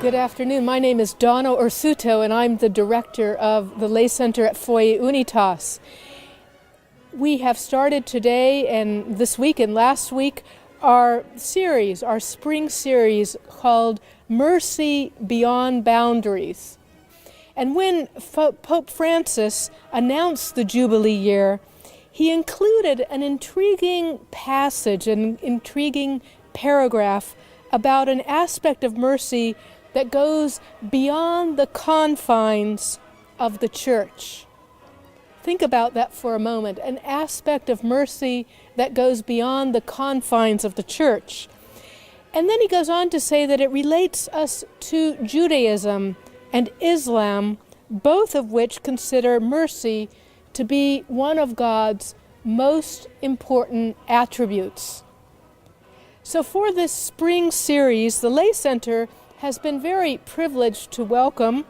Good afternoon. My name is Donna Orsuto, and I'm the director of the Lay Center at Foyer Unitas. We have started today and this week and last week our spring series called Mercy Beyond Boundaries. And when Pope Francis announced the Jubilee year, he included an intriguing passage, an intriguing paragraph about an aspect of mercy that goes beyond the confines of the church. Think about that for a moment, an aspect of mercy that goes beyond the confines of the church. And then he goes on to say that it relates us to Judaism and Islam, both of which consider mercy to be one of God's most important attributes. So for this spring series, the Lay Center has been very privileged to welcome,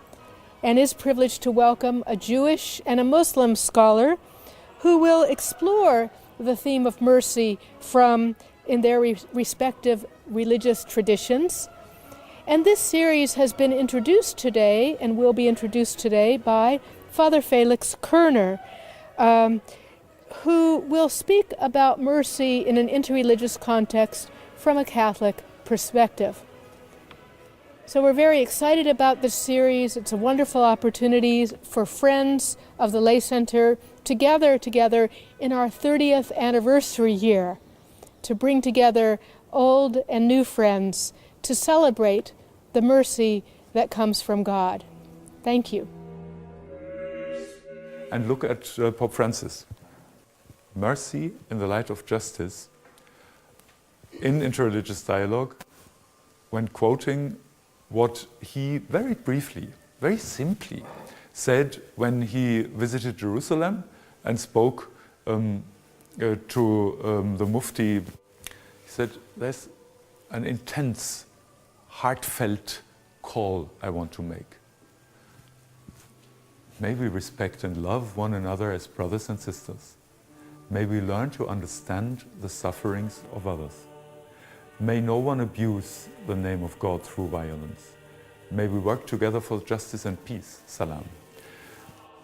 and is privileged to welcome, a Jewish and a Muslim scholar who will explore the theme of mercy in their respective religious traditions. And this series has been introduced today, and will be introduced today, by Father Felix Körner, who will speak about mercy in an interreligious context from a Catholic perspective. So we're very excited about this series. It's a wonderful opportunity for friends of the Lay Center to gather together in our 30th anniversary year, to bring together old and new friends to celebrate the mercy that comes from God. Thank you. And look at Pope Francis. Mercy in the light of justice in Interreligious Dialogue, when quoting what he very briefly, very simply said when he visited Jerusalem and spoke to the Mufti. He said, there's an intense, heartfelt call I want to make. May we respect and love one another as brothers and sisters. May we learn to understand the sufferings of others. May no one abuse the name of God through violence. May we work together for justice and peace. Salam.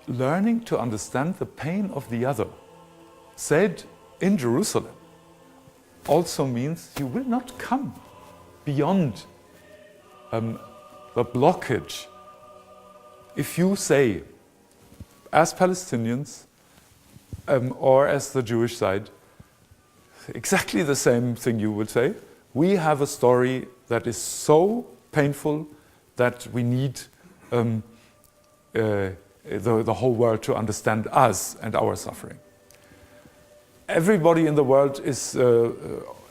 Learning to understand the pain of the other, said in Jerusalem, also means you will not come beyond the blockage. If you say, as Palestinians or as the Jewish side, exactly the same thing you would say, we have a story that is so painful that we need the whole world to understand us and our suffering. Everybody in the world is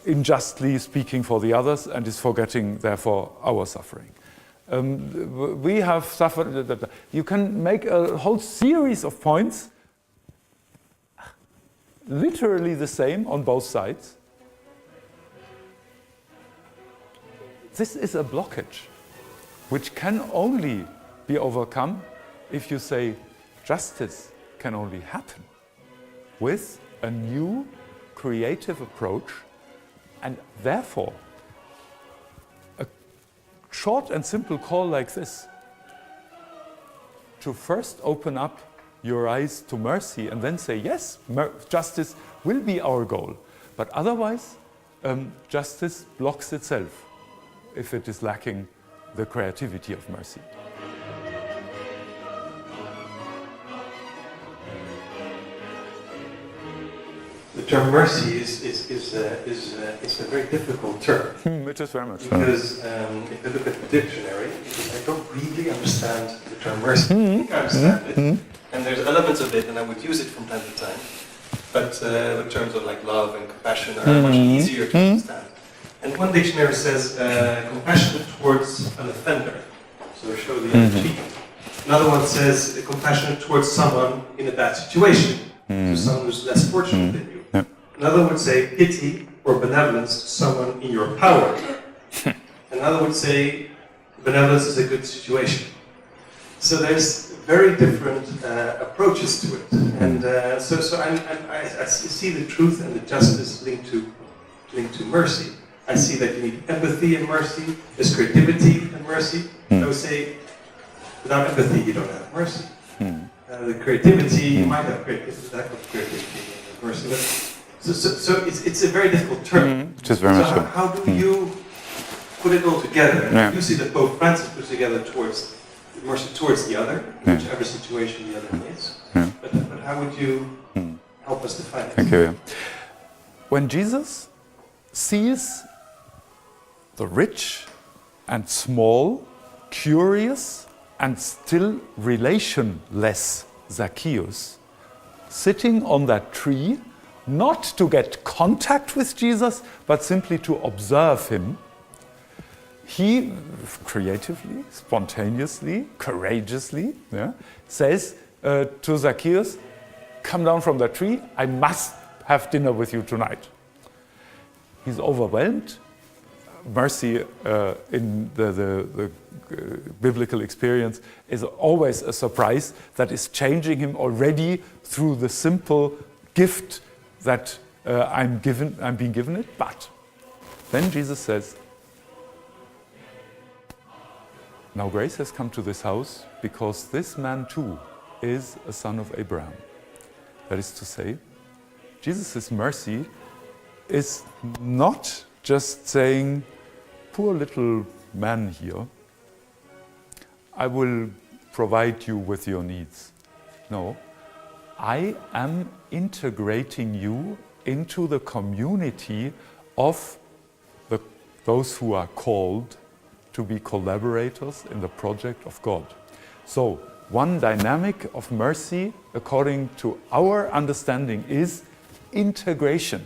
unjustly speaking for the others and is forgetting, therefore, our suffering. We have suffered. You can make a whole series of points, literally the same on both sides. This is a blockage which can only be overcome if you say justice can only happen with a new creative approach, and therefore a short and simple call like this, to first open up your eyes to mercy and then say, yes, justice will be our goal. But otherwise, justice blocks itself if it is lacking the creativity of mercy. The term mercy is a very difficult term. It is very much. Because if you look at the dictionary, I don't really understand the term mercy. I think I understand it, and there's elements of it, and I would use it from time to time. But the terms of like love and compassion are much easier to understand. And one dictionary says compassion towards an offender, so show the other cheek. Another one says compassion towards someone in a bad situation, so someone who's less fortunate than you. Yep. Another would say pity or benevolence to someone in your power. Another would say benevolence is a good situation. So there's very different approaches to it, and so I see the truth and the justice linked to mercy. I see that you need empathy and mercy. There's creativity and mercy. I would say, without empathy, you don't have mercy. The creativity, you might have lack of creativity and mercy. But so it's a very difficult term. Which is very much so. How do you put it all together? And you see that Pope Francis puts together towards mercy towards the other, in whichever situation the other is. But how would you help us define it? Thank you. When Jesus sees the rich and small, curious and still relationless Zacchaeus sitting on that tree, not to get contact with Jesus, but simply to observe him, he creatively, spontaneously, courageously says to Zacchaeus, come down from that tree, I must have dinner with you tonight. He's overwhelmed. Mercy in the biblical experience is always a surprise that is changing him already through the simple gift that I'm being given it. But then Jesus says, now grace has come to this house because this man too is a son of Abraham. That is to say, Jesus' mercy is not just saying, poor little man here, I will provide you with your needs. No, I am integrating you into the community of those who are called to be collaborators in the project of God. So, one dynamic of mercy, according to our understanding, is integration.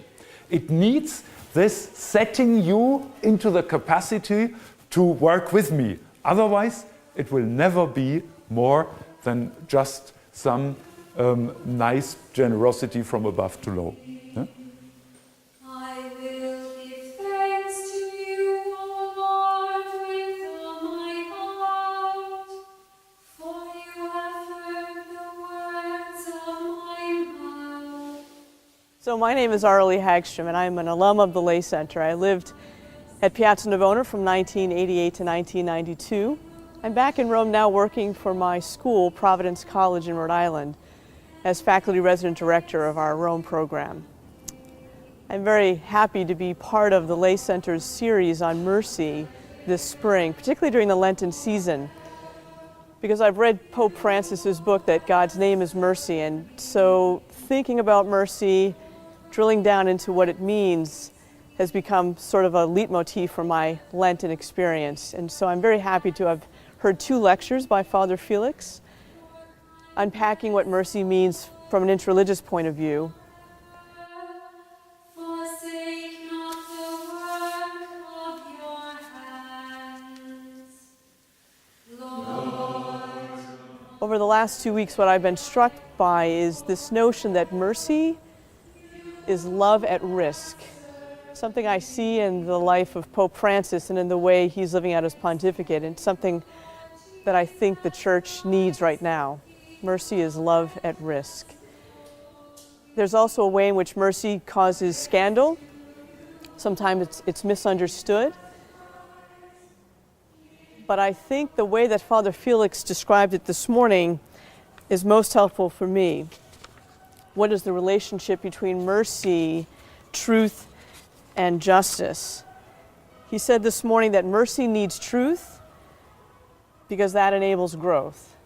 It needs this setting you into the capacity to work with me. Otherwise, it will never be more than just some nice generosity from above to low. Yeah? I will give thanks to you, O Lord, with all my heart, for you have heard the words of my mouth. So my name is Arlie Hagstrom, and I'm an alum of the Lay Center. I lived at Piazza Navona from 1988 to 1992. I'm back in Rome now working for my school, Providence College in Rhode Island, as faculty resident director of our Rome program. I'm very happy to be part of the Lay Center's series on mercy this spring, particularly during the Lenten season, because I've read Pope Francis's book that God's name is mercy, and so thinking about mercy, drilling down into what it means, has become sort of a leitmotif for my Lenten experience. And so I'm very happy to have heard 2 lectures by Father Felix, unpacking what mercy means from an interreligious point of view. Forsake not the work of your hands, Lord. Over the last 2 weeks, what I've been struck by is this notion that mercy is love at risk. Something I see in the life of Pope Francis and in the way he's living out his pontificate, and something that I think the Church needs right now. Mercy is love at risk. There's also a way in which mercy causes scandal. Sometimes it's misunderstood. But I think the way that Father Felix described it this morning is most helpful for me. What is the relationship between mercy, truth, and justice? He said this morning that mercy needs truth because that enables growth.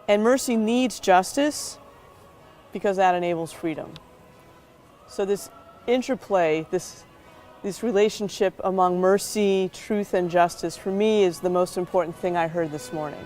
And mercy needs justice because that enables freedom. So this interplay, this relationship among mercy, truth, and justice, for me is the most important thing I heard this morning.